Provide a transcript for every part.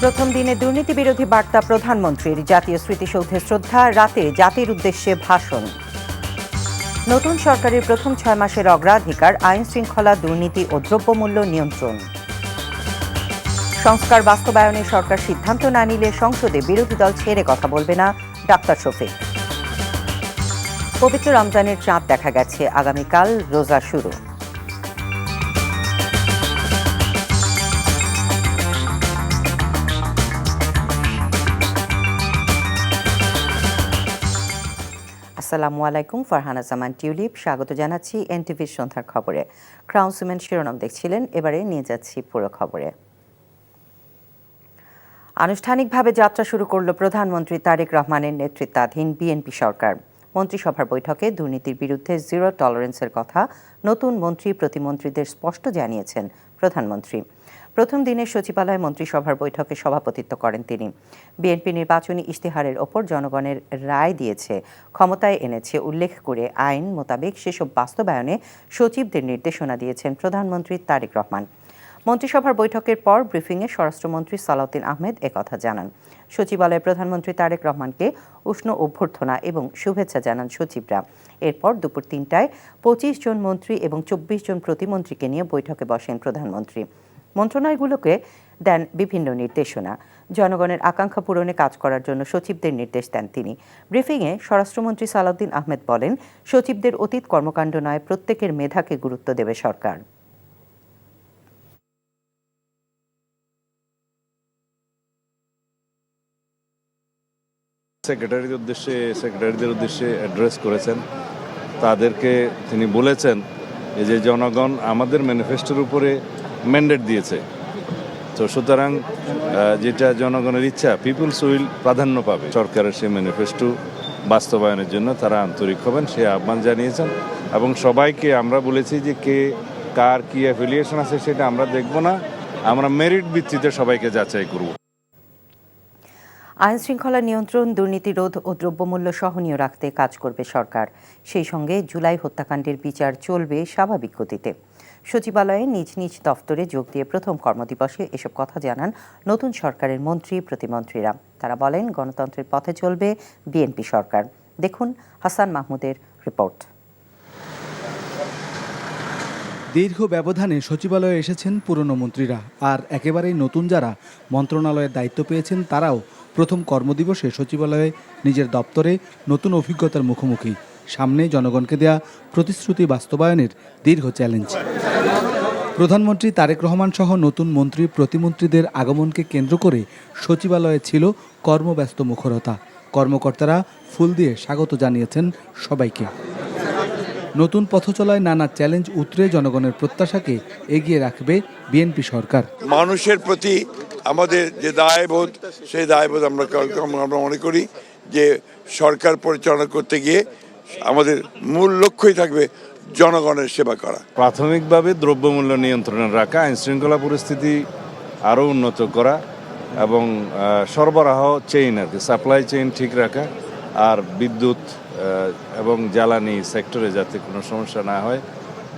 প্রথম দিনে দুর্নীতি বিরোধী বার্তা প্রধানমন্ত্রীর, জাতীয় স্মৃতিসৌধে শ্রদ্ধা, রাতে জাতির উদ্দেশ্যে ভাষণ। নতুন সরকারের প্রথম 6 মাসের অগ্রাধিকার আইন শৃঙ্খলা, দুর্নীতি ও দ্রব্যমূল্য নিয়ন্ত্রণ। সংস্কার বাস্তবায়নে সরকার সিদ্ধান্ত না নিলে সংসদে বিরোধী দল ছেড়ে কথা বলবে না, ডাক্তার শফিক। পবিত্র রমজানের চাঁদ দেখা গেছে, আগামীকাল রোজা শুরু। আসসালামু আলাইকুম, ফারহানা জামান টিউলিপ স্বাগত জানাচ্ছি এনটিভির সন্ধ্যার খবরে। ক্রাউন সিমেন্ট শিরোনাম দেখছিলেন, এবারে নিয়ে যাচ্ছি পুরো খবরে। আনুষ্ঠানিকভাবে যাত্রা শুরু করল প্রধানমন্ত্রী তারেক রহমানের নেতৃত্বাধীন বিএনপি সরকার। মন্ত্রিসভার বৈঠকে দুর্নীতির বিরুদ্ধে জিরো টলারেন্সের কথা নতুন মন্ত্রী প্রতিমন্ত্রীদের স্পষ্ট জানিয়েছেন প্রধানমন্ত্রী। প্রথম দিনের সচিবালয় মন্ত্রিসভার বৈঠকে সভাপতিত্ব করেন তিনি। বিএনপি নির্বাচনী ইশতেহারের ওপর জনগণের রায় দিয়েছে, ক্ষমতায় এনেছে উল্লেখ করে আইন মোতাবেক সেসব বাস্তবায়নে সচিবদের নির্দেশনা দিয়েছেন প্রধানমন্ত্রী তারেক রহমান। মন্ত্রিসভার বৈঠকের পর ব্রিফিংয়ে স্বরাষ্ট্রমন্ত্রী সালাউদ্দিন আহমেদ একথা জানান। সচিবালয়ে প্রধানমন্ত্রী তারেক রহমানকে উষ্ণ অভ্যর্থনা এবং শুভেচ্ছা জানান সচিবরা। এরপর দুপুর 3টায় 25 জন মন্ত্রী এবং 24 জন প্রতিমন্ত্রীকে নিয়ে বৈঠকে বসেন প্রধানমন্ত্রী। মন্ত্রণালয়গুলোকে দেন বিভিন্ন নির্দেশনা। জনগণের আকাঙ্ক্ষা পূরণে কাজ করার জন্য সচিবদের নির্দেশ দেন তিনি। ব্রিফিংয়ে স্বরাষ্ট্রমন্ত্রী সালাউদ্দিন আহমেদ বলেন, সচিবদের অতীত কর্মকাণ্ড নয়, প্রত্যেকের মেধাকে গুরুত্ব দেবে সরকার। সেক্রেটারিদের উদ্দেশ্যে অ্যাড্রেস করেছেন। তাদেরকে তিনি বলেছেন যে জনগণ আমাদের ম্যানিফেস্টোর উপরে ম্যান্ডেট দিয়েছে, তো সুতরাং যেটা জনগণের ইচ্ছা, পিপুলস উইল প্রাধান্য পাবে। সরকারের সেই ম্যানিফেস্টো বাস্তবায়নের জন্য তারা আন্তরিক হবেন, সে আহ্বান জানিয়েছেন। এবং সবাইকে আমরা বলেছি যে কে কার কি অ্যাফিলিয়েশন আছে সেটা আমরা দেখব না, আমরা মেরিট ভিত্তিতে সবাইকে যাচাই করব। আইন শৃঙ্খলা নিয়ন্ত্রণ, দুর্নীতি রোধ ও দ্রব্যমূল্য সহনীয় রাখতে কাজ করবে সরকার। সেই সঙ্গে জুলাই হত্যাকাণ্ডের বিচার চলবে স্বাভাবিক গতিতে। সচিবালয়ে নিজ নিজ দফতরে যোগ দিয়ে প্রথম কর্মদিবসে এসব কথা জানান নতুন সরকারের মন্ত্রী প্রতিমন্ত্রীরা। তারা বলেন, গণতন্ত্রের পথে চলবে বিএনপি সরকার। দেখুন হাসান মাহমুদের রিপোর্ট। দীর্ঘ ব্যবধানে সচিবালয়ে এসেছেন পুরনো মন্ত্রীরা, আর একেবারেই নতুন যারা মন্ত্রণালয়ের দায়িত্ব পেয়েছেন তারাও প্রথম কর্মদিবসে সচিবালয়ে নিজের দপ্তরে নতুন অভিজ্ঞতার মুখোমুখি। সামনে জনগণকে দেয়া প্রতিশ্রুতি বাস্তবায়নের দীর্ঘ চ্যালেঞ্জ। প্রধানমন্ত্রী তারেক রহমান সহ নতুন মন্ত্রী প্রতিমন্ত্রীদের আগমনকে কেন্দ্র করে সচিবালয়ে ছিল কর্মব্যস্ত মুখরতা। কর্মকর্তারা ফুল দিয়ে স্বাগত জানিয়েছেন সবাইকে। নতুন পথচলায় নানা চ্যালেঞ্জ উতরে জনগণের প্রত্যাশাকে এগিয়ে রাখবে বিএনপি সরকার। মানুষের প্রতি আমাদের যে দায়বোধ, সেই দায়বোধ আমরা মনে করি যে সরকার পরিচালনা করতে গিয়ে আমাদের মূল লক্ষ্যই থাকবে জনগণের সেবা করা। প্রাথমিকভাবে দ্রব্যমূল্য নিয়ন্ত্রণে রাখা, আইন শৃঙ্খলা পরিস্থিতি আরও উন্নত করা এবং সরবরাহ চেইন আর কি, সাপ্লাই চেইন ঠিক রাখা, আর বিদ্যুৎ এবং জ্বালানি সেক্টরে যাতে কোনো সমস্যা না হয়,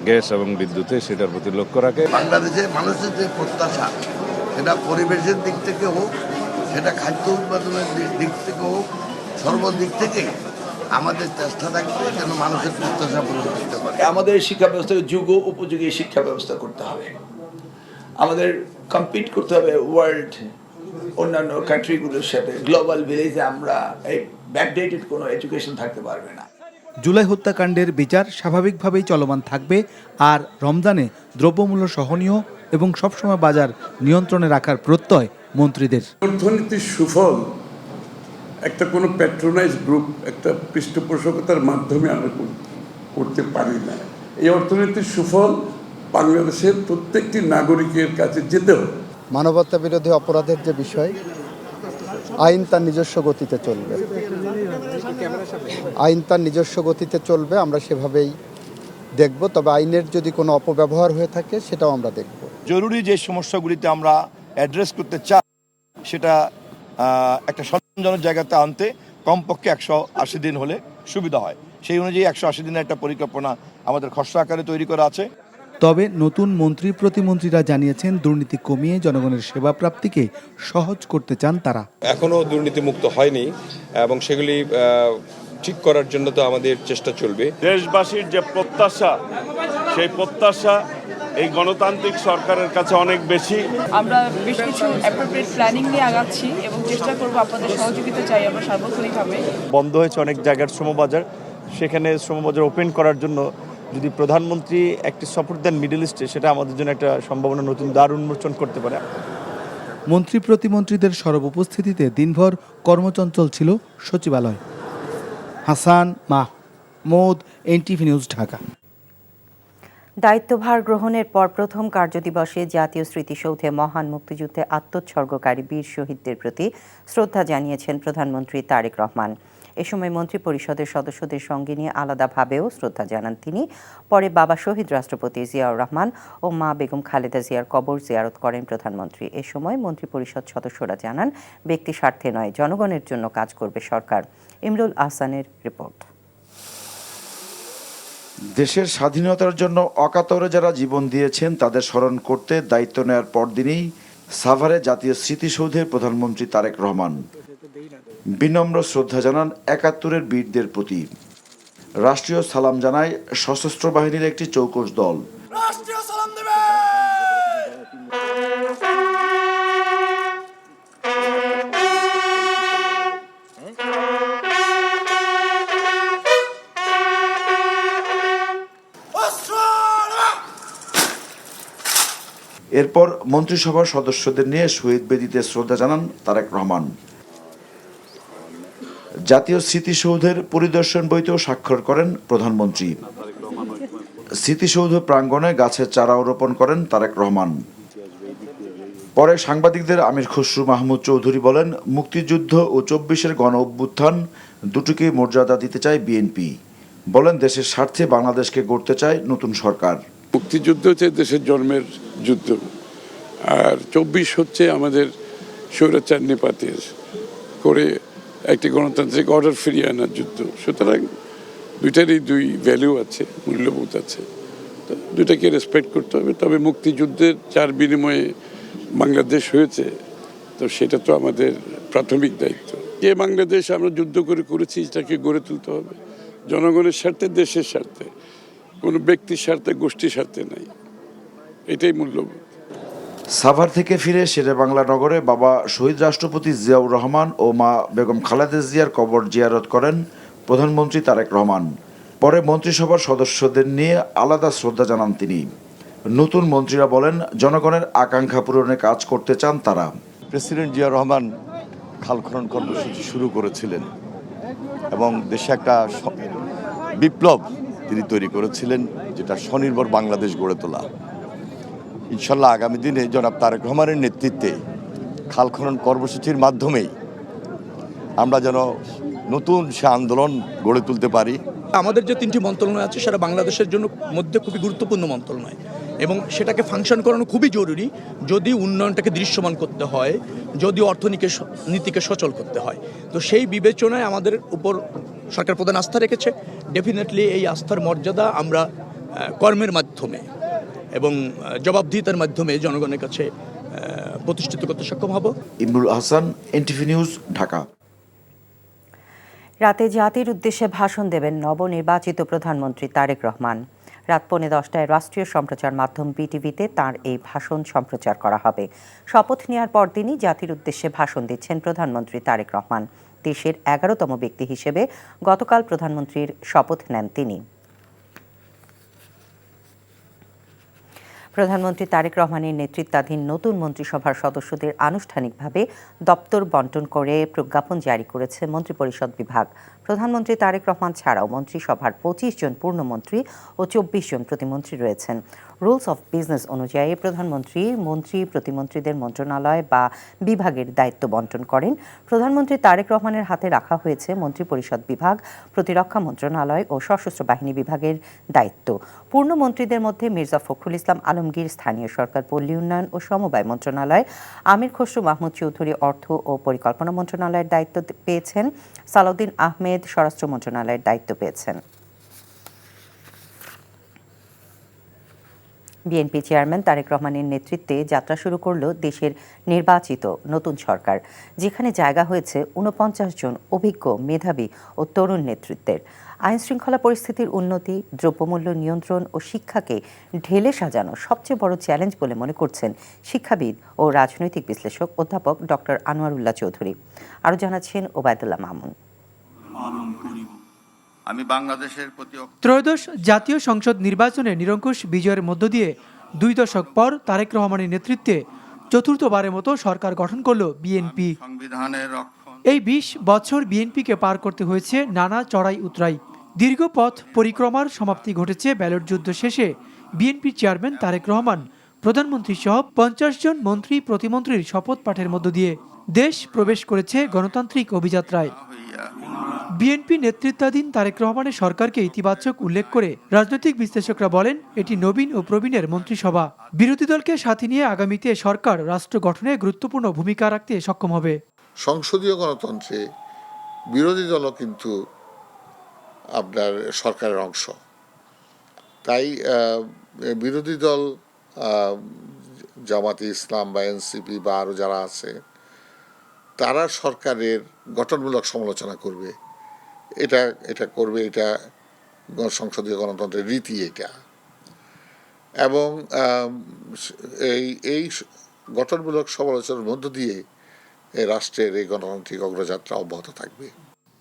গ্যাস এবং বিদ্যুতে, সেটার প্রতি লক্ষ্য রাখে। বাংলাদেশের মানুষের যে প্রত্যাশা, সেটা পরিবেশের দিক থেকে হোক, সেটা খাদ্য উৎপাদনের দিক থেকে হোক, সর্বদিক থেকেই আমাদের চেষ্টা থাকবে যেন মানুষের প্রত্যাশা পূরণ করতে পারে। আমাদের শিক্ষা ব্যবস্থাকে যুগ উপযোগী শিক্ষা ব্যবস্থা করতে হবে। আমাদের কম্পিট করতে হবে ওয়ার্ল্ড অন্যান্য কান্ট্রিগুলোর সাথে। গ্লোবাল ভিলেজে আমরা এই ব্যাকডেটেড কোনো এডুকেশন থাকতে পারবে না। জুলাই হত্যাকাণ্ডের বিচার স্বাভাবিকভাবেই চলমান থাকবে, আর রমজানে দ্রব্যমূল্য সহনীয় এবং সবসময় বাজার নিয়ন্ত্রণে রাখার প্রত্যয় মন্ত্রীদের। অর্থনীতির সুফল একটা কোনো প্যাট্রোনাইজ গ্রুপ, একটা পৃষ্ঠপোষকতার মাধ্যমে আমরা করতে পারি না। এই অর্থনীতির সুফল বাংলাদেশের প্রত্যেকটি নাগরিকের কাছে যেতে হবে। মানবতা বিরোধী অপরাধের যে বিষয়, আইন তার নিজস্ব গতিতে চলবে, আইন তার নিজস্ব গতিতে চলবে, আমরা সেভাবেই দেখব। তবে আইনের যদি কোনো অপব্যবহার হয়ে থাকে সেটাও আমরা দেখব। জরুরি যে সমস্যাগুলিতে আমরা অ্যাড্রেস করতে চাই, সেটা একটা সম্মানজনক জায়গাতে আনতে কমপক্ষে 180 দিন হলে সুবিধা হয়। সেই অনুযায়ী 180 দিনের একটা পরিকল্পনা আমাদের খসড়া আকারে তৈরি করা আছে। তবে নতুন মন্ত্রী প্রতিমন্ত্রীরা জানিয়েছেন দুর্নীতি কমিয়ে জনগণের সেবা প্রাপ্তিকে সহজ করতে চান তারা। এখনো দুর্নীতিমুক্ত হয়নি এবং সেগুলি ঠিক করার জন্য তো আমাদের চেষ্টা চলবে। দেশবাসীর যে প্রত্যাশা, সেই প্রত্যাশা এই গণতান্ত্রিক সরকারের কাছে অনেক বেশি। আমরা বেশ কিছু অ্যাপ্রোপ্রিয়েট প্ল্যানিং নিয়ে আগাচ্ছি এবং চেষ্টা করব আপনাদের সহযোগিতা চাই আমরা সার্বক্ষণিকভাবে। বন্ধ হয়েছে অনেক জায়গার শ্রমবাজার, সেখানে শ্রমবাজার ওপেন করার জন্য যদি প্রধানমন্ত্রী একটি সফর দেন মিডল ইস্টে, সেটা আমাদের জন্য একটা সম্ভাবনা, নতুন দ্বার উন্মোচন করতে পারে। মন্ত্রী প্রতিমন্ত্রীদের সরব উপস্থিতিতে দিনভর কর্মচঞ্চল ছিল সচিবালয়। Hasan Mahmud, NTV news, Dhaka. দায়িত্বভার গ্রহণের পর প্রথম কার্যদিবসে জাতীয় স্মৃতিসৌধে মহান মুক্তিযুদ্ধে আত্মোৎসর্গকারী বীর শহীদদের প্রতি শ্রদ্ধা জানিয়েছেন প্রধানমন্ত্রী তারেক রহমান। এ সময় মন্ত্রিপরিষদের সদস্যদের সঙ্গে নিয়ে আলাদাভাবেও শ্রদ্ধা জানান তিনি। পরে বাবা শহীদ রাষ্ট্রপতি জিয়াউর রহমান ও মা বেগম খালেদা জিয়ার কবর জিয়ারত করেন প্রধানমন্ত্রী। এ সময় মন্ত্রিপরিষদ সদস্যরা জানান, ব্যক্তি স্বার্থে নয়, জনগণের জন্য কাজ করবে সরকার। ইমরুল আহসানের রিপোর্ট। দেশের স্বাধীনতার জন্য অকাতরে যারা জীবন দিয়েছেন তাদের স্মরণ করতে দায়িত্ব নেওয়ার পরদিনই সাভারে জাতীয় স্মৃতিসৌধে প্রধানমন্ত্রী তারেক রহমান বিনম্র শ্রদ্ধা জানান ৭১-এর বীরদের প্রতি। রাষ্ট্রীয় সালাম জানায় সশস্ত্র বাহিনীর একটি চৌকস দল। এরপর মন্ত্রিসভার সদস্যদের নিয়ে শহীদ বেদিতে শ্রদ্ধা জানান তারেক রহমান। জাতীয় স্মৃতিসৌধের পরিদর্শন বইতেও স্বাক্ষর করেন প্রধানমন্ত্রী। স্মৃতিসৌধ প্রাঙ্গণে গাছের চারাও রোপণ করেন তারেক রহমান। পরে সাংবাদিকদের আমির খসরু মাহমুদ চৌধুরী বলেন, মুক্তিযুদ্ধ ও ২৪-এর গণ অভ্যুত্থান দুটোকে মর্যাদা দিতে চায় বিএনপি। বলেন, দেশের স্বার্থে বাংলাদেশকে গড়তে চায় নতুন সরকার। মুক্তিযুদ্ধ হচ্ছে দেশের জন্মের যুদ্ধ, আর ২৪ হচ্ছে আমাদের স্বৈরাচার নিপাতের করে একটি গণতান্ত্রিক অর্ডার ফিরিয়ে আনার যুদ্ধ। সুতরাং দুইটারই দুই ভ্যালু আছে, মূল্যবোধ আছে, তো দুটাকে রেসপেক্ট করতে হবে। তবে মুক্তিযুদ্ধের যার বিনিময়ে বাংলাদেশ হয়েছে, তো সেটা তো আমাদের প্রাথমিক দায়িত্ব। যে বাংলাদেশ আমরা যুদ্ধ করেছি সেটাকে গড়ে তুলতে হবে জনগণের স্বার্থে, দেশের স্বার্থে, কোনো ব্যক্তির স্বার্থে, গোষ্ঠীর স্বার্থে নাই। এটাই মূল্যবোধ। সাভার থেকে ফিরে শেরেবাংলা নগরে বাবা শহীদ রাষ্ট্রপতি জিয়াউর রহমান ও মা বেগম খালেদা জিয়ার কবর জিয়ারত করেন প্রধানমন্ত্রী তারেক রহমান। পরে মন্ত্রিসভার সদস্যদের নিয়ে আলাদা শ্রদ্ধা জানান তিনি। নতুন মন্ত্রীরা বলেন, জনগণের আকাঙ্ক্ষা পূরণে কাজ করতে চান তারা। প্রেসিডেন্ট জিয়া রহমান খাল খনন কর্মসূচি শুরু করেছিলেন এবং দেশে একটা বিপ্লব তিনি তৈরি করেছিলেন, যেটা স্বনির্ভর বাংলাদেশ গড়ে তোলা। ইনশাল্লাহ আগামী দিনে জনাব তারেক রহমানের নেতৃত্বে খাল খনন কর্মসূচির মাধ্যমেই আমরা যেন নতুন সে আন্দোলন গড়ে তুলতে পারি। আমাদের যে 3টি মন্ত্রণালয় আছে সেটা বাংলাদেশের জন্য মধ্যে খুবই গুরুত্বপূর্ণ মন্ত্রণালয় এবং সেটাকে ফাংশন করানো খুবই জরুরি যদি উন্নয়নটাকে দৃশ্যমান করতে হয়, যদি অর্থনীতিকে সচল করতে হয়। তো সেই বিবেচনায় আমাদের উপর সরকার প্রধান আস্থা রেখেছে। ডেফিনেটলি এই আস্থার মর্যাদা আমরা কর্মের মাধ্যমে এবং জবাবদিহিতার মাধ্যমে জনগণের কাছে প্রতিষ্ঠিত করতে সক্ষম হব। Imrul Ahsan, NTV news, Dhaka. রাতে জাতির উদ্দেশ্যে ভাষণ দেবেন নবনির্বাচিত প্রধানমন্ত্রী তারেক রহমান। রাত 10:45 রাষ্ট্রীয় সম্প্রচার মাধ্যম বিটিভিতে তার এই ভাষণ সম্প্রচার করা হবে। শপথ নেওয়ার পরদিনই জাতির উদ্দেশ্যে ভাষণ দিচ্ছেন প্রধানমন্ত্রী তারেক রহমান। দেশের 11তম ব্যক্তি হিসেবে গতকাল প্রধানমন্ত্রীর শপথ নেন তিনি। প্রধানমন্ত্রী তারেক রহমানের নেতৃত্বাধীন নতুন মন্ত্রিসভার সদস্যদের আনুষ্ঠানিকভাবে দপ্তর বণ্টন করে প্রজ্ঞাপন জারি করেছে মন্ত্রিপরিষদ বিভাগ। প্রধানমন্ত্রী তারেক রহমান ছাড়াও মন্ত্রিসভার 25 জন পূর্ণমন্ত্রী ও 24 জন প্রতিমন্ত্রী রয়েছেন। রুলস অফ বিজনেস অনুযায়ী প্রধানমন্ত্রী মন্ত্রী প্রতিমন্ত্রীদের মন্ত্রণালয় বা বিভাগের দায়িত্ব বণ্টন করেন। প্রধানমন্ত্রী তারেক রহমানের হাতে রাখা হয়েছে মন্ত্রিপরিষদ বিভাগ, প্রতিরক্ষা মন্ত্রণালয় ও সশস্ত্র বাহিনী বিভাগের দায়িত্ব। পূর্ণমন্ত্রীদের মধ্যে মির্জা ফখরুল ইসলাম আলমগীর স্থানীয় সরকার, পল্লী উন্নয়ন ও সমবায় মন্ত্রণালয়, আমির খসরু মাহমুদ চৌধুরী অর্থ ও পরিকল্পনা মন্ত্রণালয়ের দায়িত্ব পেয়েছেন, সালাউদ্দিন আহমেদ স্বরাষ্ট্র মন্ত্রণালয়ের দায়িত্ব পেয়েছেন। বিএনপি চেয়ারম্যান তারেক রহমানের নেতৃত্বে যাত্রা শুরু করল দেশের নির্বাচিত নতুন সরকার, যেখানে জায়গা হয়েছে ৪৯ জন অভিজ্ঞ, মেধাবী ও তরুণ নেতৃত্বের। আইন শৃঙ্খলা পরিস্থিতির উন্নতি, দ্রব্যমূল্য নিয়ন্ত্রণ ও শিক্ষাকে ঢেলে সাজানো সবচেয়ে বড় চ্যালেঞ্জ বলে মনে করছেন শিক্ষাবিদ ও রাজনৈতিক বিশ্লেষক অধ্যাপক ডক্টর আনোয়ারুল্লাহ চৌধুরী। আরও জানাচ্ছেন ওবায়দুল্লাহ মামুন। আমি বাংলাদেশের প্রতি ত্রয়োদশ জাতীয় সংসদ নির্বাচনে নিরঙ্কুশ বিজয়ের মধ্য দিয়ে 2 দশক পর তারেক রহমানের নেতৃত্বে চতুর্থবারের মতো সরকার গঠন করল বিএনপি। সংবিধানের এই 20 বছর বিএনপিকে পার করতে হয়েছে নানা চড়াই উতরাই। দীর্ঘ পথ পরিক্রমার সমাপ্তি ঘটেছে ব্যালট যুদ্ধ শেষে বিএনপি চেয়ারম্যান তারেক রহমান, প্রধানমন্ত্রী সহ 50 জন মন্ত্রী প্রতিমন্ত্রীর শপথ পাঠের মধ্য দিয়ে দেশ প্রবেশ করেছে গণতান্ত্রিক অভিযাত্রায়। বিএনপি নেতৃত্বাধীন তারেক রহমানের সরকারকে ইতিবাচক উল্লেখ করে রাজনৈতিক বিশ্লেষকরা বলেন, এটি নবীন ও প্রবীণের মন্ত্রিসভা। বিরোধী দলকে সাথে নিয়ে আগামীতে সরকার রাষ্ট্র গঠনে গুরুত্বপূর্ণ ভূমিকা রাখতে সক্ষম হবে। সংসদীয় গণতন্ত্রে বিরোধী দলও কিন্তু আপনার সরকারের অংশ। তাই বিরোধী দল জামাতে ইসলাম বা এনসিপি বা আরও যারা আছে, তারা সরকারের গঠনমূলক সমালোচনা করবে। এটা করবে, এটা সংসদীয় গণতন্ত্রের রীতি এটা। এবং এই গঠনমূলক সমালোচনার মধ্য দিয়ে রাষ্ট্রের এই গণতান্ত্রিক অগ্রযাত্রা অব্যাহত থাকবে।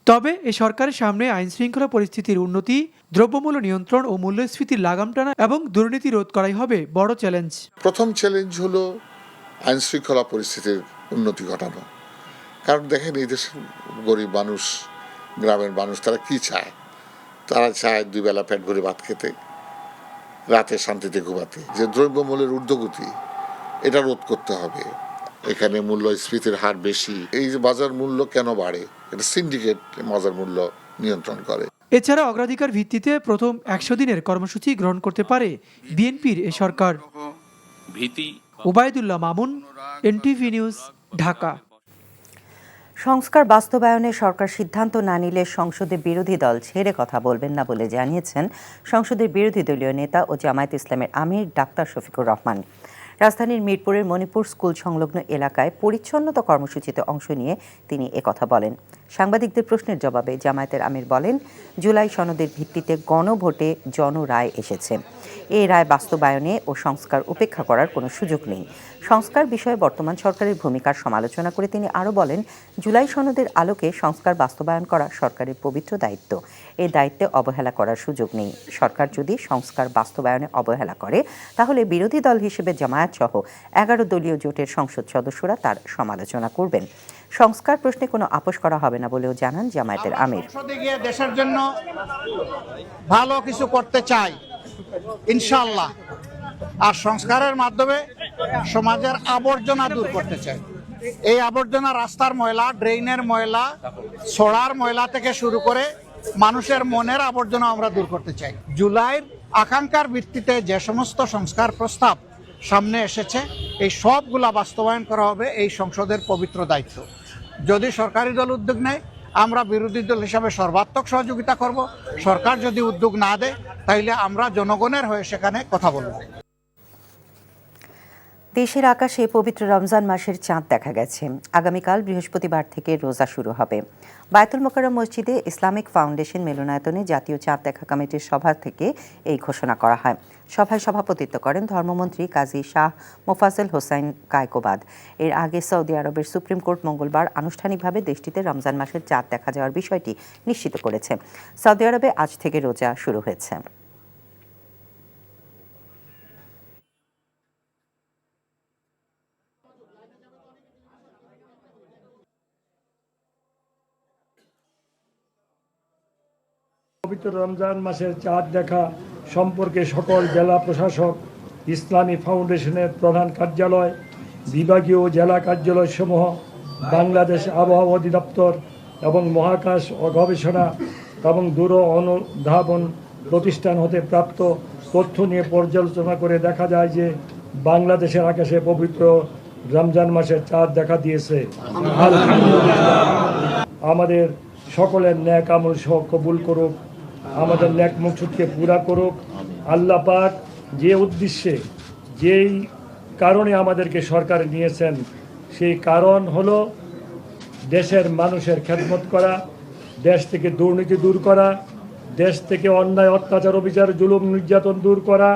তবে এই সরকারের সামনে আইন শৃঙ্খলা পরিস্থিতির উন্নতি, দ্রব্যমূল্য নিয়ন্ত্রণ ও মূল্যস্ফীতির লাগাম টানা এবং দুর্নীতি রোধ করাই হবে বড় চ্যালেঞ্জ। প্রথম চ্যালেঞ্জ হলো আইন শৃঙ্খলা পরিস্থিতির উন্নতি ঘটানো। কারণ দেখেন, এই দেশের গরিব মানুষ, গ্রামের মানুষ, তারা কি চায়? তারা চায় 2 বেলা পেট ভরে ভাত খেতে, রাতে শান্তিতে ঘুমাতে। যে দ্রব্যমূল্যের ঊর্ধ্বগতি, এটা রোধ করতে হবে। এখানে মূল্যস্ফীতির হার বেশি। এই যে বাজার মূল্য কেন বাড়ে? এটা সিন্ডিকেট বাজার মূল্য নিয়ন্ত্রণ করে। এছাড়া অগ্রাধিকার ভিত্তিতে প্রথম 100 দিনের কর্মসূচি গ্রহণ করতে পারে বিএনপির এ সরকার। Obaidullah Mamun, NTV news, Dhaka. সংস্কার বাস্তবায়নে সরকার সিদ্ধান্ত না নিলে সংসদে বিরোধী দল ছেড়ে কথা বলবেন না বলে জানিয়েছেন সংসদের বিরোধী দলীয় নেতা ও জামায়াত ইসলামের আমির ডাক্তার শফিকুর রহমান। রাজধানীর মিরপুরের মণিপুর স্কুল সংলগ্ন এলাকায় পরিচ্ছন্নতা কর্মসূচিতে অংশ নিয়ে তিনি একথা বলেন। সাংবাদিকদের প্রশ্নের জবাবে জামায়াতের আমির বলেন, জুলাই সনদের ভিত্তিতে গণভোটে জনরায় এসেছে। এই রায় বাস্তবায়নে ও সংস্কার উপেক্ষা করার কোনো সুযোগ নেই। সংস্কার বিষয়ে বর্তমান সরকারের ভূমিকার সমালোচনা করে তিনি আরও বলেন, জুলাই সনদের আলোকে সংস্কার বাস্তবায়ন করা সরকারের পবিত্র দায়িত্ব। এই দায়িত্বে অবহেলা করার সুযোগ নেই। সরকার যদি সংস্কার বাস্তবায়নে অবহেলা করে, তাহলে বিরোধী দল হিসেবে জামায়াত সহ 11 দলীয় জোটের সংসদ সদস্যরা তার সমালোচনা করবেন। সংস্কার প্রশ্নে কোনো আপোষ করা হবে না বলেও জানান জামায়াতের আমির। দেশের জন্য ভালো কিছু করতে চাই ইনশাআল্লাহ, আর সংস্কারের মাধ্যমে সমাজের আবর্জনা দূর করতে চাই। এই আবর্জনা রাস্তার ময়লা, ড্রেইনের ময়লা, ছড়ার ময়লা থেকে শুরু করে মানুষের মনের আবর্জনা আমরা দূর করতে চাই। জুলাইয়ের আকাঙ্ক্ষার ভিত্তিতে যে সমস্ত সংস্কার প্রস্তাব সামনে এসেছে, এই সবগুলা বাস্তবায়ন করা হবে এই সংসদের পবিত্র দায়িত্ব। যদি সরকারি দল উদ্যোগ নেয়, আমরা বিরোধী দল হিসাবে সর্বাত্মক সহযোগিতা করব। সরকার যদি উদ্যোগ না দেয়, তাহলে আমরা জনগণের হয়ে সেখানে কথা বলব। দেশের আকাশে পবিত্র রমজান মাসের চাঁদ দেখা গেছে। আগামীকাল বৃহস্পতিবার থেকে রোজা শুরু হবে। বায়তুল মোকাররম মসজিদে ইসলামিক ফাউন্ডেশন মিলনায়তনে জাতীয় চাঁদ দেখা কমিটির সভা থেকে এই ঘোষণা করা হয়। সভায় সভাপতিত্ব করেন ধর্মমন্ত্রী কাজী শাহ মোফাজ্জল হোসাইন কায়কোবাদ। এর আগে সৌদি আরবের সুপ্রিম কোর্ট মঙ্গলবার আনুষ্ঠানিকভাবে দেশটিতে রমজান মাসের চাঁদ দেখা যাওয়ার বিষয়টি নিশ্চিত করেছে। সৌদি আরবে আজ থেকে রোজা শুরু হয়েছে। পবিত্র রমজান মাসের চাঁদ দেখা সম্পর্কে সকল জেলা প্রশাসক, ইসলামী ফাউন্ডেশনের প্রধান কার্যালয়, বিভাগীয় জেলা কার্যালয়সমূহ, বাংলাদেশ আবহাওয়া অধিদপ্তর এবং মহাকাশ ও গবেষণা এবং দূর অনুধাবন প্রতিষ্ঠান হতে প্রাপ্ত তথ্য নিয়ে পর্যালোচনা করে দেখা যায় যে বাংলাদেশের আকাশে পবিত্র রমজান মাসের চাঁদ দেখা দিয়েছে। আমাদের সকলের ন্যাক আমল সহ কবুল করুক, আমাদের ন্যাক মকসুদকে পুরা করুক। আল্লাহ পাক যে উদ্দেশ্যে যেই কারণে আমাদেরকে সরকার নিয়েছেন সেই কারণ হলো দেশের মানুষের খেদমত করা, দেশ থেকে দুর্নীতি দূর করা, দেশ থেকে অন্যায় অত্যাচার অবিচার জুলুম নির্যাতন দূর করা।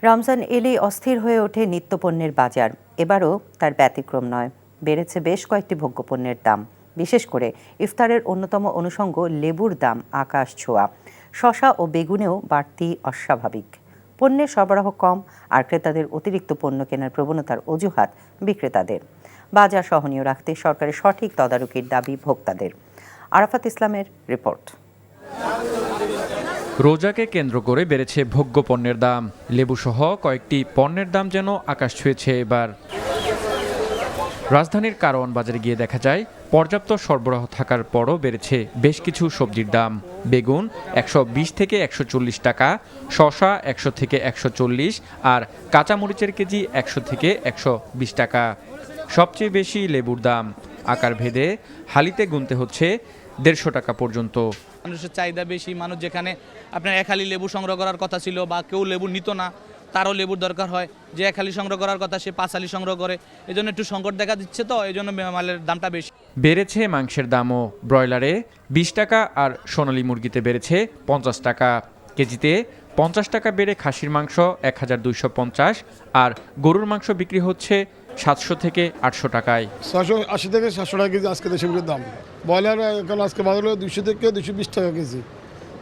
রমজান এলেই অস্থির হয়ে ওঠে নিত্যপণ্যের বাজার। এবারও তার ব্যতিক্রম নয়, বেড়েছে বেশ কয়েকটি ভোগ্যপণ্যের দাম। বিশেষ করে ইফতারের অন্যতম অনুষঙ্গ লেবুর দাম আকাশ ছোঁয়া। শসা ও বেগুনেও বাড়তি অস্বাভাবিক। পণ্যের সরবরাহ কম আর ক্রেতাদের অতিরিক্ত পণ্য কেনার প্রবণতার অজুহাত বিক্রেতাদের। বাজার সহনীয় রাখতে সরকারের সঠিক তদারকির দাবি ভোক্তাদের। আরাফাত ইসলামের রিপোর্ট। রোজাকে কেন্দ্র করে বেড়েছে ভোগ্যপণ্যের দাম। লেবুসহ কয়েকটি পণ্যের দাম যেন আকাশ ছুঁয়েছে এবার। রাজধানীর কারওয়ান বাজারে গিয়ে দেখা যায় পর্যাপ্ত সরবরাহ থাকার পরও বেড়েছে বেশ কিছু সবজির দাম। বেগুন 120 থেকে 140 টাকা, শসা 100 থেকে 140, আর কাঁচামরিচের কেজি 100 থেকে 120 টাকা। সবচেয়ে বেশি লেবুর দাম। আকার ভেদে হালিতে গুনতে হচ্ছে 150 টাকা পর্যন্ত। মানুষের চাহিদা বেশি। মানুষ যেখানে আপনার এক হালি লেবু সংগ্রহ করার কথা ছিল বা কেউ লেবু নিত না, তারও লেবুর দরকার হয়। যে এক হালি সংগ্রহ করার কথা সে 5 হালি সংগ্রহ করে। এই জন্য একটু সংকট দেখা দিচ্ছে, তো এই জন্য মালের দামটা বেশি। বেড়েছে মাংসের দামও। ব্রয়লারে 20 টাকা আর সোনালী মুরগিতে বেড়েছে 50 টাকা। কেজিতে 50 টাকা বেড়ে খাসির মাংস 1250 আর গরুর মাংস বিক্রি হচ্ছে 700 থেকে 800 টাকায়। 680 থেকে 700 টাকা কেজি আজকে দেশি মুরগির দাম। ব্রয়লার এখন আজকে বাজার হলো 200 থেকে 220 টাকা কেজি।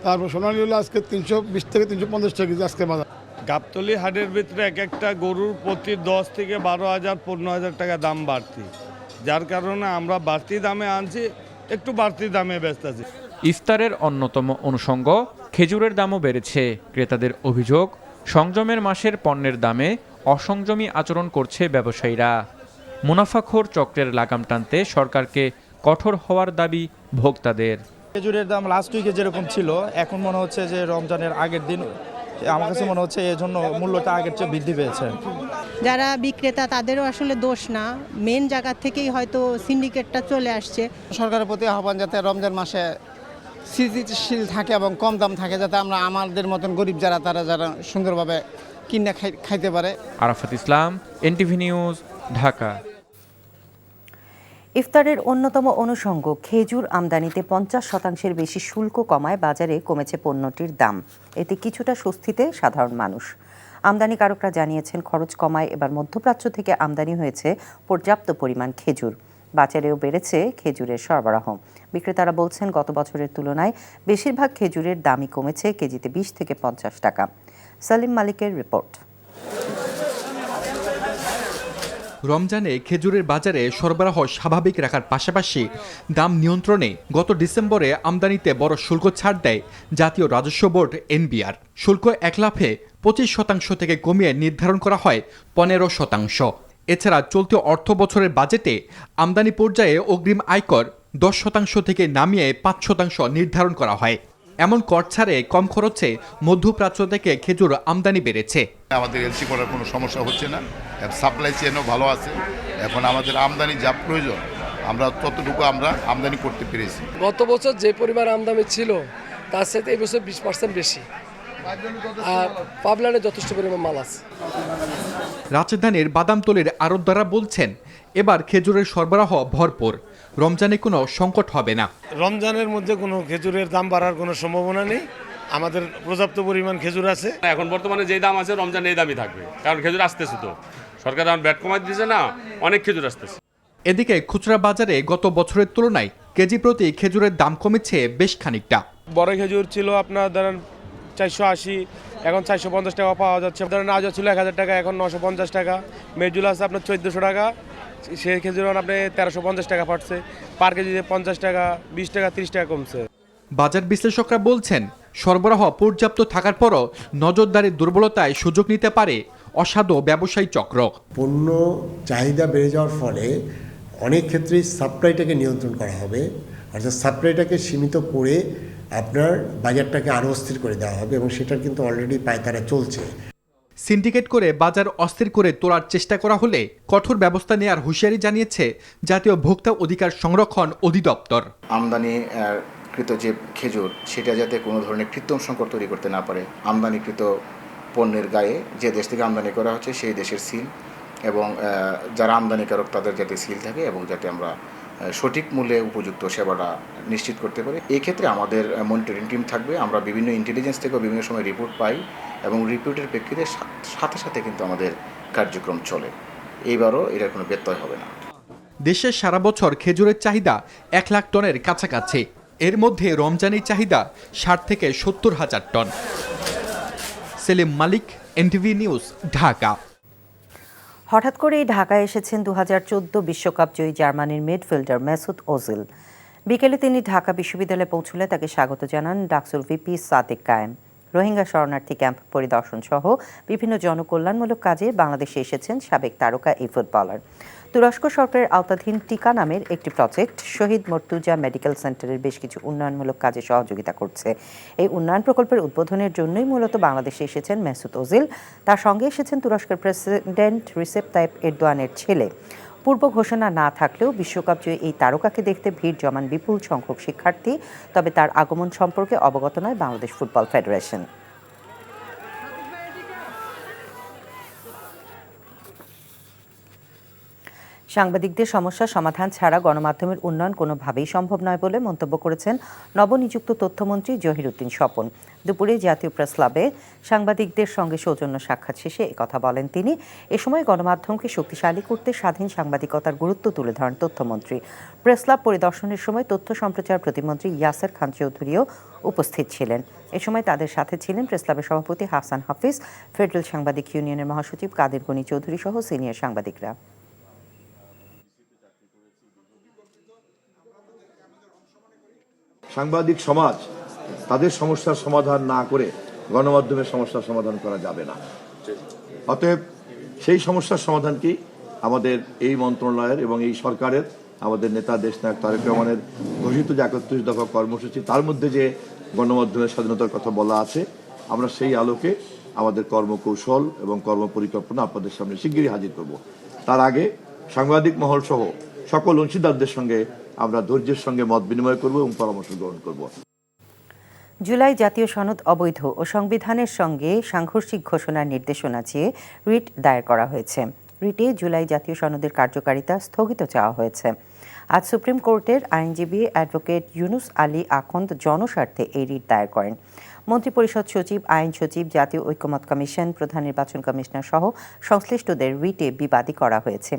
তারপর সোনালী হলো আজকে 320 থেকে 350 টাকা কেজি আজকে বাজার। গাবতলী হাটের ভিতরে এক একটা গরুর প্রতি 10 থেকে 12,000 15,000 টাকা দাম বাড়তি, যার কারণে আমরা বাড়তি দামে আনছি, একটু বাড়তি দামে বেচতেছি। ইফতারের অন্যতম অনুষঙ্গ খেজুরের দামও বেড়েছে। ক্রেতাদের অভিযোগ, সংযমের মাসের পণ্যের দামে অসংযমী আচরণ করছে ব্যবসায়ীরা। মুনাফাখোর চক্রের লাগাম টানতে সরকারকে কঠোর হওয়ার দাবি ভোক্তাদের। খেজুরের দাম লাস্ট উইকে যেরকম ছিল, এখন মনে হচ্ছে যে রমজানের আগের দিন আমার কাছে মনে হচ্ছে এই জন্য মূল্যটা আগের চেয়ে বৃদ্ধি পেয়েছে। যারা বিক্রেতা তাদেরও আসলে দোষ না, মেন জায়গা থেকেই হয়তো সিন্ডিকেটটা চলে আসছে। সরকারের প্রতি আহ্বান যাতে রমজান মাসে স্থিতিশীল থাকে এবং কম দাম থাকে, যাতে আমরা আমাদের মতন গরিব যারা সুন্দরভাবে কিনে খাইতে পারে। আরাফাত ইসলাম, এনটিভি নিউজ, ঢাকা। ইফতারের অন্যতম অনুষঙ্গ খেজুর আমদানিতে 50% বেশি শুল্ক কমায় বাজারে কমেছে পণ্যটির দাম। এতে কিছুটা স্বস্তিতে সাধারণ মানুষ। আমদানিকারকরা জানিয়েছেন খরচ কমায় এবার মধ্যপ্রাচ্য থেকে আমদানি হয়েছে পর্যাপ্ত পরিমাণ খেজুর। বাজারেও বেড়েছে খেজুরের সরবরাহ। বিক্রেতারা বলছেন গত বছরের তুলনায় বেশিরভাগ খেজুরের দামই কমেছে কেজিতে 20 থেকে 50 টাকা। সালিম মালিকের রিপোর্ট। রমজানে খেজুরের বাজারে সরবরাহ স্বাভাবিক রাখার পাশাপাশি দাম নিয়ন্ত্রণে গত ডিসেম্বরে আমদানিতে বড় শুল্ক ছাড় দেয় জাতীয় রাজস্ব বোর্ড এনবিআর। শুল্ক এক লাফে 25% থেকে কমিয়ে নির্ধারণ করা হয় 15%। এছাড়া চলতি অর্থ বছরের বাজেটে আমদানি পর্যায়ে অগ্রিম আয়কর 10% থেকে নামিয়ে 5% নির্ধারণ করা হয়। এমন কর ছাড়ে কম খরচে মধ্যপ্রাচ্য থেকে খেজুর আমদানি বেড়েছে। আমাদের এলসি করার কোনো সমস্যা হচ্ছে না, সাপ্লাই চেনও ভালো আছে। এখন আমাদের আমদানি যা প্রয়োজন আমরা ততটুকু আমরা আমদানি করতে পেরেছি। গত বছর যে পরিমাণ আমদানি ছিল তার সাথে এই বছর 20% বেশি, আর পাবলানে যথেষ্ট পরিমাণ মাল আছে। রাজধানীর বাদামতলীর আড়তদাররা বলছেন এবার খেজুরের সরবরাহ ভরপুর, রমজানে কোনো সংকট হবে না। রমজানের মধ্যে কোনো খেজুরের দাম বাড়ার কোনো সম্ভাবনা নেই, আমাদের পর্যাপ্ত পরিমাণ খেজুর আছে। এখন বর্তমানে যেই দাম আছে রমজানে এই দামই থাকবে, কারণ খেজুর আসতেছে, তো সরকার এখন ব্যাট কমাই দিয়েছে না, অনেক খেজুর আসতেছে। এদিকে খুচরা বাজারে গত বছরের তুলনায় কেজি প্রতি খেজুরের দাম কমেছে বেশ খানিকটা। বড় খেজুর ছিল আপনার ধরেন 480, এখন 450 টাকা পাওয়া যাচ্ছে। ধরেন আজও ছিল 1000 টাকা, এখন 950 টাকা। মেজুল আছে আপনার 1400 টাকা, সেই খেজুর আপনি 1350 টাকা পাচ্ছে। পার কেজিতে 50 টাকা, 20 টাকা, 30 টাকা কমছে। বাজার বিশ্লেষকরা বলছেন সরবরাহ পর্যাপ্ত থাকার পরও নজরদারির দুর্বলতায় সুযোগ নিতে পারে অসাধু ব্যবসায়ী চক্র। পণ্য চাহিদা বেড়ে যাওয়ার ফলে অনেক ক্ষেত্রেই সাপ্লাইটাকে নিয়ন্ত্রণ করা হবে, অর্থাৎ সাপ্লাইটাকে সীমিত করে আপনার বাজারটাকে আরও অস্থির করে দেওয়া হবে, এবং সেটার কিন্তু অলরেডি পায়তারা চলছে। সিন্ডিকেট করে বাজার অস্থির করে তোলার চেষ্টা করা হলে কঠোর ব্যবস্থা নেওয়ার হুঁশিয়ারি জানিয়েছে জাতীয় ভোক্তা অধিকার সংরক্ষণ অধিদপ্তর। আমদানিকৃত যে খেজুর সেটা যাতে কোনো ধরনের কৃত্রিম সংকট তৈরি করতে না পারে, আমদানিকৃত পণ্যের গায়ে যে দেশ থেকে আমদানি করা হচ্ছে সেই দেশের সিল এবং যারা আমদানিকারক তাদের যাতে সিল থাকে এবং যাতে আমরা সঠিক মূল্যে উপযুক্ত সেবাটা নিশ্চিত করতে পারি। এই ক্ষেত্রে আমাদের মনিটরিং টিম থাকবে। আমরা বিভিন্ন ইন্টেলিজেন্স থেকেও বিভিন্ন সময় রিপোর্ট পাই এবং রিপোর্টের প্রেক্ষিতে সাথে সাথে কিন্তু আমাদের কার্যক্রম চলে। এইবারও এটার কোনো ব্যত্যয় হবে না। দেশে সারা বছর খেজুরের চাহিদা 1 লাখ টনের কাছাকাছি। এর মধ্যে রমজানি চাহিদা 60 থেকে 70 হাজার টন। সেলিম মালিক, এনটিভি নিউজ, ঢাকা। হঠাৎ করেই ঢাকায় এসেছেন 2014 বিশ্বকাপ জয়ী জার্মানির মিডফিল্ডার মেসুত ওজিল। বিকেলে তিনি ঢাকা বিশ্ববিদ্যালয়ে পৌঁছলে তাকে স্বাগত জানান ডাকসুর ভিপি সাদেক কায়েম। রোহিঙ্গা শরণার্থী ক্যাম্প পরিদর্শন সহ বিভিন্ন জনকল্যাণমূলক কাজে বাংলাদেশে এসেছেন সাবেক তারকা এই ফুটবলার। তুরস্ক সরকারের আওতাধীন টিকা নামের একটি প্রজেক্ট শহীদ মর্তুজা মেডিকেল সেন্টারের বেশ কিছু উন্নয়নমূলক কাজে সহযোগিতা করছে। এই উন্নয়ন প্রকল্পের উদ্বোধনের জন্যই মূলত বাংলাদেশে এসেছেন মেসুত ওজিল। তার সঙ্গে এসেছেন তুরস্কের প্রেসিডেন্ট রিসেপ তাইপ এরদোয়ানের ছেলে। পূর্ব ঘোষণা না থাকলেও বিশ্বকাপ জয়ী এই তারকাকে দেখতে ভিড় জমান বিপুল সংখ্যক শিক্ষার্থী। তবে তার আগমন সম্পর্কে অবগত নয় বাংলাদেশ ফুটবল ফেডারেশন। সাংবাদিকদের সমস্যা সমাধান ছাড়া গণমাধ্যমের উন্নয়ন কোনোভাবেই সম্ভব নয় বলে মন্তব্য করেছেন নবনিযুক্ত তথ্যমন্ত্রী জহিরুদ্দিন স্বপন। দুপুরে জাতীয় প্রেস ক্লাবে সাংবাদিকদের সঙ্গে সৌজন্য সাক্ষাৎ শেষে একথা বলেন তিনি। এ সময় গণমাধ্যমকে শক্তিশালী করতে স্বাধীন সাংবাদিকতার গুরুত্ব তুলে ধরেন তথ্যমন্ত্রী। প্রেস ক্লাব পরিদর্শনের সময় তথ্য সম্প্রচার প্রতিমন্ত্রী ইয়াসের খান চৌধুরীও উপস্থিত ছিলেন। এ সময় তাদের সাথে ছিলেন প্রেস ক্লাবের সভাপতি হাসান হাফিজ, ফেডারেল সাংবাদিক ইউনিয়নের মহাসচিব কাদের গনি চৌধুরী সহ সিনিয়র সাংবাদিকরা। সাংবাদিক সমাজ তাদের সমস্যার সমাধান না করে গণমাধ্যমের সমস্যার সমাধান করা যাবে না। অতএব সেই সমস্যার সমাধানকেই আমাদের এই মন্ত্রণালয়ের এবং এই সরকারের আমাদের নেতা দেশনায়ক তারেক রহমানের ঘোষিত যে 31 দফা কর্মসূচি তার মধ্যে যে গণমাধ্যমের স্বাধীনতার কথা বলা আছে, আমরা সেই আলোকে আমাদের কর্মকৌশল এবং কর্মপরিকল্পনা আপনাদের সামনে শিগগিরই হাজির করব। তার আগে সাংবাদিক মহল সহ সকল অংশীদারদের সঙ্গে আমরা ধৈর্যের সঙ্গে মত বিনিময় করব এবং পরামর্শ গ্রহণ করব। জুলাই জাতীয় সনদ অবৈধ ও সংবিধানের সঙ্গে সাংঘর্ষিক ঘোষণার নির্দেশনা চেয়ে রিট দায়ের করা হয়েছে। রিটে জুলাই জাতীয় সনদের কার্যকারিতা স্থগিত চাওয়া হয়েছে। আজ সুপ্রিম কোর্টের আইনজীবী অ্যাডভোকেট ইউনুস আলী আখন্দ জনস্বার্থে এই রিট দায়ের করেন। মন্ত্রিপরিষদ সচিব, আইন সচিব, জাতীয় ঐকমত্য কমিশন, প্রধান নির্বাচন কমিশনার সহ সংশ্লিষ্টদের রিটে বিবাদী করা হয়েছে।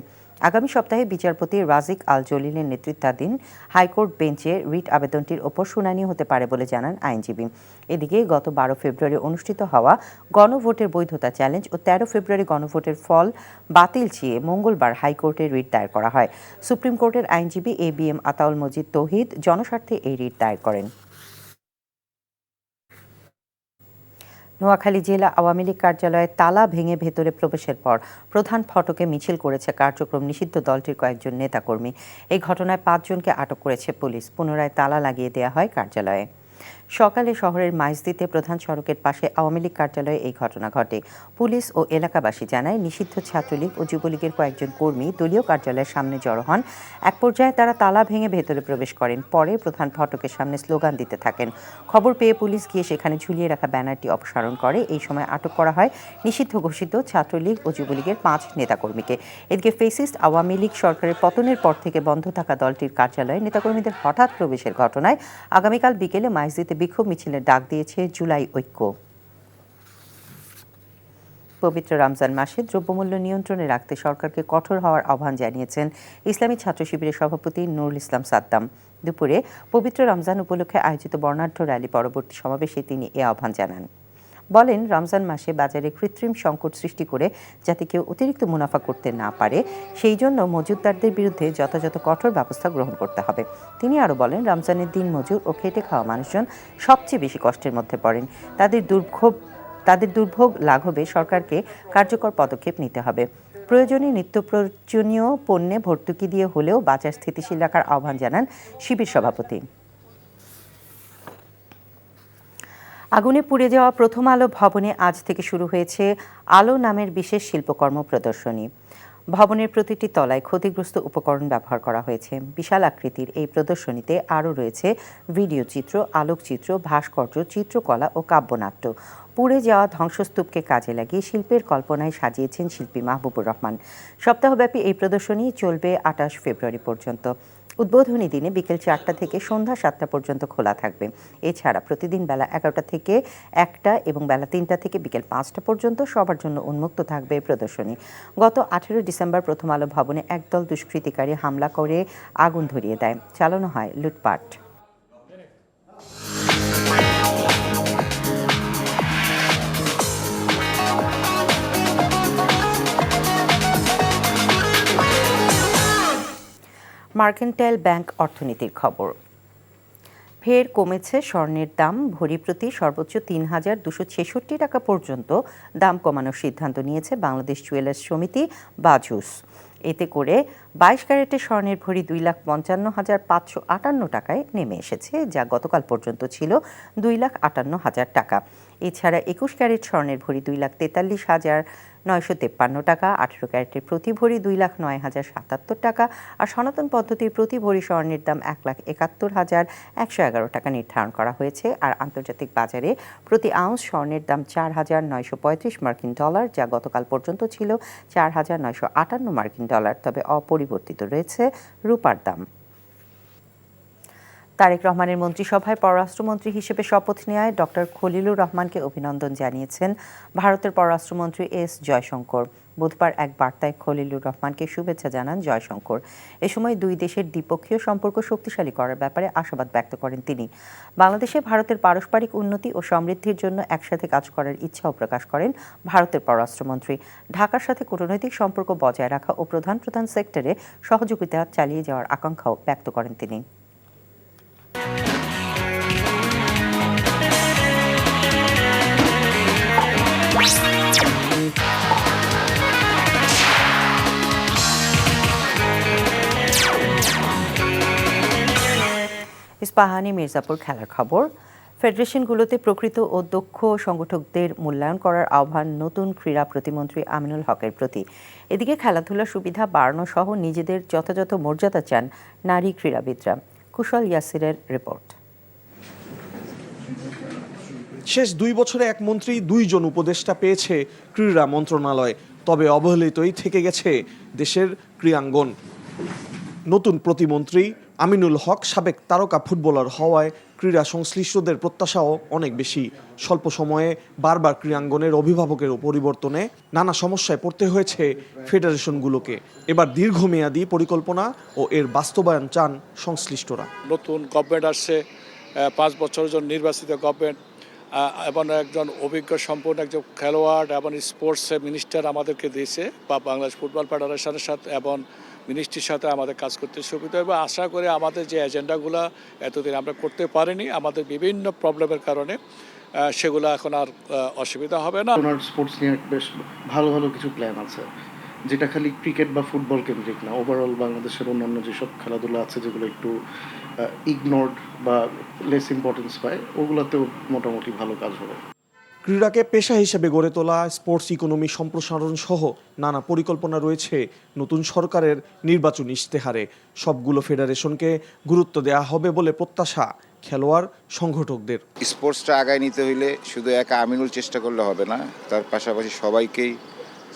আগামী সপ্তাহে বিচারপতি রাজিক আল জলিলের নেতৃত্বাধীন হাইকোর্ট বেঞ্চে রিট আবেদনটির ওপর শুনানি হতে পারে বলে জানান আইনজীবী। এদিকে গত 12 ফেব্রুয়ারি অনুষ্ঠিত হওয়া গণভোটের বৈধতা চ্যালেঞ্জ ও 13 ফেব্রুয়ারি গণভোটের ফল বাতিল চেয়ে মঙ্গলবার হাইকোর্টে রিট দায়ের করা হয়। সুপ্রিম কোর্টের আইনজীবী ABM আতাউল মজিদ তৌহিদ জনস্বার্থে এই রিট দায়ের করেন। নোয়াখালী জেলা আওয়ামী লীগ কার্যালয়ে তালা ভেঙে ভেতরে প্রবেশের পর প্রধান ফটকে মিছিল করেছে কার্যক্রম নিষিদ্ধ দলটির কয়েকজন নেতাকর্মী। এই ঘটনায় 5 জনকে আটক করেছে পুলিশ। পুনরায় তালা লাগিয়ে দেওয়া হয় কার্যালয়ে। সকালে শহরের মাইজদিতে প্রধান সড়কের পাশে আওয়ামী লীগ কার্যালয়ে এই ঘটনা ঘটে। পুলিশ ও এলাকাবাসী জানায়, নিষিদ্ধ ছাত্রলীগ ও যুবলীগের কয়েকজন কর্মী দলীয় কার্যালয়ের সামনে জড়ো হন। এক পর্যায়ে তারা তালা ভেঙে ভেতরে প্রবেশ করেন। পরে প্রধান ফটকের সামনে স্লোগান দিতে থাকেন। খবর পেয়ে পুলিশ গিয়ে সেখানে ঝুলিয়ে রাখা ব্যানারটি অপসারণ করে। এই সময় আটক করা হয় নিষিদ্ধ ঘোষিত ছাত্রলীগ ও যুবলীগের 5 নেতাকর্মীকে। এদিকে ফেসিস্ট আওয়ামী লীগ সরকারের পতনের পর থেকে বন্ধ থাকা দলটির কার্যালয়ে নেতাকর্মীদের হঠাৎ প্রবেশের ঘটনায় আগামীকাল বিকেলে মাইজদিতে বিক্ষোভ মিছিলের ডাক দিয়েছে জুলাই ঐক্য। পবিত্র রমজান মাসে দ্রব্যমূল্য নিয়ন্ত্রণে রাখতে সরকারকে কঠোর হওয়ার আহ্বান জানিয়েছেন ইসলামী ছাত্র শিবিরের সভাপতি নুরুল ইসলাম সাদ্দাম। দুপুরে পবিত্র রমজান উপলক্ষে আয়োজিত বর্ণাঢ্য র্যালি পরবর্তী সমাবেশে তিনি এ আহ্বান জানান। বলেন, রমজান মাসে বাজারে কৃত্রিম সংকট সৃষ্টি করে যাতে কেউ অতিরিক্ত মুনাফা করতে না পারে, সেই জন্য মজুতদারদের বিরুদ্ধে যথাযথ কঠোর ব্যবস্থা গ্রহণ করতে হবে। তিনি আরও বলেন, রমজানের দিন মজুর ও খেটে খাওয়া মানুষজন সবচেয়ে বেশি কষ্টের মধ্যে পড়েন। তাদের দুর্ভোগ লাঘবে সরকারকে কার্যকর পদক্ষেপ নিতে হবে। প্রয়োজনীয় নিত্য প্রয়োজনীয় পণ্যে ভর্তুকি দিয়ে হলেও বাজার স্থিতিশীল রাখার আহ্বান জানান শিবির সভাপতি। আগুনে পুড়ে যাওয়া প্রথম আলো ভবনে আজ থেকে শুরু হয়েছে আলো নামের বিশেষ শিল্পকর্ম প্রদর্শনী। ভবনের প্রতিটি তলায় ক্ষতিগ্রস্ত উপকরণ ব্যবহার করা হয়েছে। বিশাল আকৃতির এই প্রদর্শনীতে আরও রয়েছে ভিডিও চিত্র, আলোকচিত্র, ভাস্কর্য, চিত্রকলা ও কাব্যনাট্য। পুড়ে যাওয়া ধ্বংসস্তূপকে কাজে লাগিয়ে শিল্পের কল্পনায় সাজিয়েছেন শিল্পী মাহবুবুর রহমান। সপ্তাহব্যাপী এই প্রদর্শনী চলবে ২৮ ফেব্রুয়ারি পর্যন্ত। উদ্বোধনী দিনে বিকেল ৪টা থেকে সন্ধ্যা ৭টা পর্যন্ত খোলা থাকবে। এছাড়া প্রতিদিন বেলা ১১টা থেকে ১টা এবং বেলা ৩টা থেকে বিকেল ৫টা পর্যন্ত সবার জন্য উন্মুক্ত থাকবে প্রদর্শনী। গত ১৮ ডিসেম্বর প্রথম আলো ভবনে একদল দুষ্কৃতিকারী হামলা করে আগুন ধরিয়ে দেয়। চালানো হয় লুটপাট। মার্কেন্টাইল ব্যাংক অর্থনীতির খবর। ফের কমেছে স্বর্ণের দাম। ভরি প্রতি সর্বোচ্চ ৩,২৬৬ টাকা পর্যন্ত দাম কমানোর সিদ্ধান্ত নিয়েছে বাংলাদেশ জুয়েলার্স সমিতি বাজুস। এতে করে ২২ ক্যারেটের স্বর্ণের ভরি 2,55,৫৫৮ টাকায় নেমে এসেছে, যা গতকাল পর্যন্ত ছিল 2,58,০০০ টাকা। এছাড়া ২১ ক্যারেট স্বর্ণের ভরি 2,43,৯৫৩ টাকা, ১৮ ক্যারেটের প্রতি ভরি 2,09,০৭৭ টাকা আর সনাতন পদ্ধতির প্রতি ভরি স্বর্ণের দাম ১,৭১,১১১ টাকা নির্ধারণ করা হয়েছে। আর আন্তর্জাতিক বাজারে প্রতি আউন্স স্বর্ণের দাম ৪,৯৩৫ মার্কিন ডলার, যা গতকাল পর্যন্ত ছিল ৪,৯৫৮ মার্কিন ডলার। তবে অপরিবর্তিত রয়েছে রূপার দাম। তারেক রহমানের মন্ত্রিসভায় পররাষ্ট্রমন্ত্রী হিসেবে শপথ নেওয়ায় ডক্টর খলিলুর রহমানকে অভিনন্দন জানিয়েছেন ভারতের পররাষ্ট্রমন্ত্রী এস জয়শঙ্কর। বুধবার এক বার্তায় খলিলুর রহমানকে শুভেচ্ছা জানান জয়শঙ্কর। এ সময় দুই দেশের দ্বিপক্ষীয় সম্পর্ক শক্তিশালী করার ব্যাপারে আশাবাদ ব্যক্ত করেন তিনি। বাংলাদেশে ভারতের পারস্পরিক উন্নতি ও সমৃদ্ধির জন্য একসাথে কাজ করার ইচ্ছাও প্রকাশ করেন ভারতের পররাষ্ট্রমন্ত্রী। ঢাকার সাথে কূটনৈতিক সম্পর্ক বজায় রাখা ও প্রধান প্রধান সেক্টরে সহযোগিতা চালিয়ে যাওয়ার আকাঙ্ক্ষাও ব্যক্ত করেন তিনি। ইস্পাহানি মির্জাপুর খেলার খবর। ফেডারেশনগুলোতে প্রকৃত ও দক্ষ সংগঠকদের মূল্যায়ন করার আহ্বান নতুন ক্রীড়া প্রতিমন্ত্রী আমিনুল হকের প্রতি। এদিকে খেলাধুলার সুবিধা বাড়ানো সহ নিজেদের যথাযথ মর্যাদা চান নারী ক্রীড়াবিদরা। কুশল ইয়াসিরের রিপোর্ট। শেষ ২ বছরে এক মন্ত্রী ২ জন উপদেষ্টা পেয়েছে ক্রীড়া মন্ত্রণালয়, তবে অবহেলিতই থেকে গেছে দেশের ক্রীড়াঙ্গন। নতুন প্রতিমন্ত্রী আমিনুল হক সাবেক তারকা ফুটবলার হওয়ায় ক্রীড়া সংশ্লিষ্টদের প্রত্যাশাও অনেক বেশি। স্বল্প সময়ে বারবার ক্রীড়াঙ্গনের অভিভাবকের পরিবর্তনে নানা সমস্যায় পড়তে হয়েছে ফেডারেশনগুলোকে। এবার দীর্ঘমেয়াদী পরিকল্পনা ও এর বাস্তবায়ন চান সংশ্লিষ্টরা। নতুন গভর্নমেন্ট আসছে, 5 বছরের জন্য নির্বাচিত গভর্নমেন্ট এবং একজন অভিজ্ঞ সম্পন্ন একজন খেলোয়াড় এবং স্পোর্টস মিনিস্টার আমাদেরকে দিয়েছে বা বাংলাদেশ ফুটবল ফেডারেশনের সাথে এবং মিনিস্ট্রির সাথে আমাদের কাজ করতে সুবিধা হবে। আশা করি আমাদের যে এজেন্ডাগুলো এতদিন আমরা করতে পারিনি আমাদের বিভিন্ন প্রবলেমের কারণে, সেগুলো এখন আর অসুবিধা হবে না। ওনার স্পোর্টস নিয়ে বেশ ভালো ভালো কিছু প্ল্যান আছে, যেটা খালি ক্রিকেট বা ফুটবল কেন্দ্রিক না, ওভারঅল বাংলাদেশের অন্যান্য যেসব খেলাধুলা আছে যেগুলো একটু ইগনোরড বা লেস ইম্পর্টেন্স পায়, ওগুলোতেও মোটামুটি ভালো কাজ হবে। ক্রীড়াকে পেশা হিসেবে গড়ে তোলা, স্পোর্টস ইকোনমি সম্প্রসারণ সহ নানা পরিকল্পনা রয়েছে নতুন সরকারের নির্বাচনী ইশতেহারে। সবগুলো ফেডারেশনকে গুরুত্ব দেওয়া হবে বলে প্রত্যাশা খেলোয়াড় সংগঠকদের। স্পোর্টসটা আগায় নিতে হইলে শুধু একা আমিনুল চেষ্টা করলে হবে না, তার পাশাপাশি সবাইকেই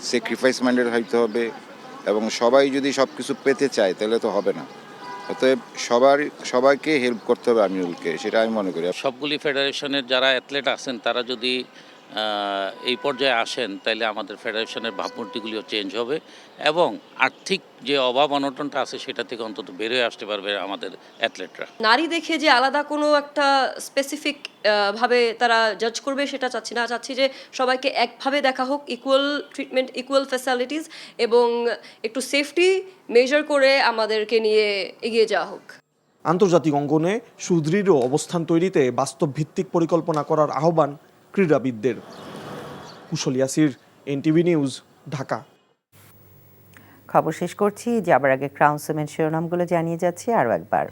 স্যাক্রিফাইস মাইন্ডেড হইতে হবে এবং সবাই যদি সব কিছু পেতে চায় তাহলে তো হবে না। অতএব সবাইকে হেল্প করতে হবে আমিনুলকে, সেটা আমি মনে করি। সবগুলি ফেডারেশনের যারা অ্যাথলেট আছেন তারা যদি এই পর্যায়ে আসেন তাহলে আমাদের ফেডারেশনের ভাবমূর্তিগুলিও চেঞ্জ হবে এবং আর্থিক যে অভাব অনটনটা আছে সেটা থেকে অন্তত বেরোয় আসতে পারবে আমাদের অ্যাথলেটরা। নারী দেখে যে আলাদা কোনো একটা স্পেসিফিক ভাবে তারা জাজ করবে সেটা চাচ্ছি না। চাচ্ছি যে সবাইকে একভাবে দেখা হোক, ইকুয়াল ট্রিটমেন্ট, ইকুয়াল ফ্যাসিলিটিস এবং একটু সেফটি মেজার করে আমাদেরকে নিয়ে এগিয়ে যাওয়া হোক। আন্তর্জাতিক অঙ্গনে সুদৃঢ় অবস্থান তৈরিতে বাস্তব ভিত্তিক পরিকল্পনা করার আহ্বান ক্রীড়াবিদদের। কুশল ইয়াসির, এনটিভি নিউজ, ঢাকা। খবর শেষ করছি, যাবার আগে ক্রাউন সিমেন্ট শিরোনামগুলো জানিয়ে যাচ্ছি আরও একবার।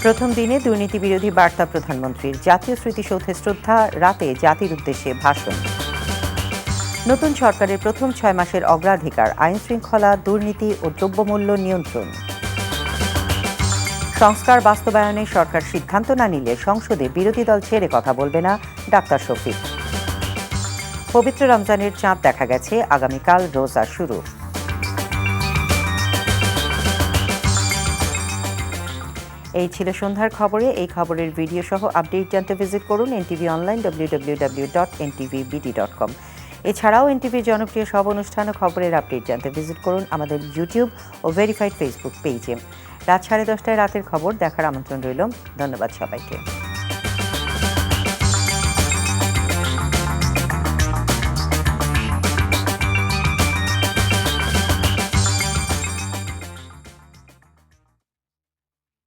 প্রথম দিনে দুর্নীতি বিরোধী বার্তা প্রধানমন্ত্রীর, জাতীয় স্মৃতিসৌধে শ্রদ্ধা, রাতে জাতির উদ্দেশ্যে ভাষণ। নতুন সরকারের প্রথম 6 মাসের অগ্রাধিকার আইনশৃঙ্খলা, দুর্নীতি ও দ্রব্যমূল্য নিয়ন্ত্রণ। সংস্কার বাস্তবায়নে সরকার সিদ্ধান্ত না নিলে সংসদে বিরোধী দল ছেড়ে কথা বলবে না ডাক্তার শফিক। পবিত্র রমজানের চাঁদ দেখা গেছে, আগামীকাল রোজা শুরু। এই ছিল সন্ধ্যার খবরে। এই খবরের ভিডিও সহ আপডেট জানতে ভিজিট করুন এনটিভি অনলাইন www.ntvbd.com। এছাড়াও এনটিভির জনপ্রিয় সব অনুষ্ঠান ও খবরের আপডেট জানতে ভিজিট করুন আমাদের ইউটিউব ও ভেরিফাইড ফেসবুক পেজে। রাত 10:30টায় রাতের খবর দেখার আমন্ত্রণ রইল। ধন্যবাদ সবাইকে।